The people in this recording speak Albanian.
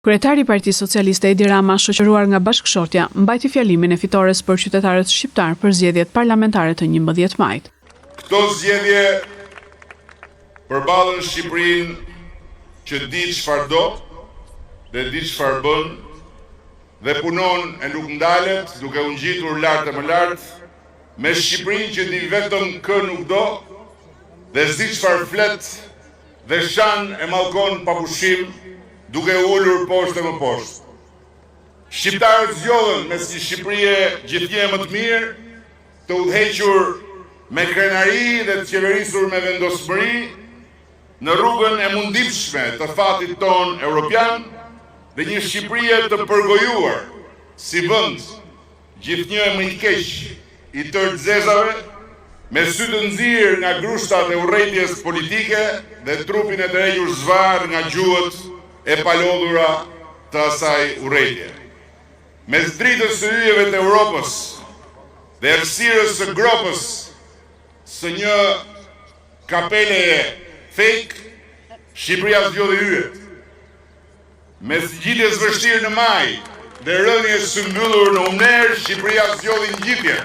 Kryetari i Partisë Socialiste Edi Rama, shoqëruar nga Bashkëshortja, mbajti fjalimin e fitores për qytetarët shqiptar për zgjedhjet parlamentare të 11 majit. Këto zgjedhje përballën Shqipërinë që di çfarë do dhe di çfarë bën dhe punon e nuk ndalet duke u ngjitur lart e më lart me Shqipërinë që di vetëm kë nuk do dhe zi çfarë flet dhe shan e mallkon pa pushim duke ullur poshtë e më poshtë. Shqiptarët zgjodhen me si Shqipërie gjithnjë më të mirë, të udhëhequr me krenari dhe të qeverisur me vendosmëri në rrugën e mundimshme të fatit ton europian dhe një Shqipërie të përgojuar si vend gjithnjë më i keq i tërë zezave, me sy të nxirr nga grushtat e urrëties politike dhe trupin e tërhequr zvar nga gjuhët e palodhura të asaj urrëtie. Mes dritës së yjeve të Europës dhe errësirës së gropës së një kapele fake, Shqipëria zgjodhi yjet. Mes ngjitjes vështirë në maj dhe rënies së mbyllur në Umner, Shqipëria zgjodhi ngjitjen.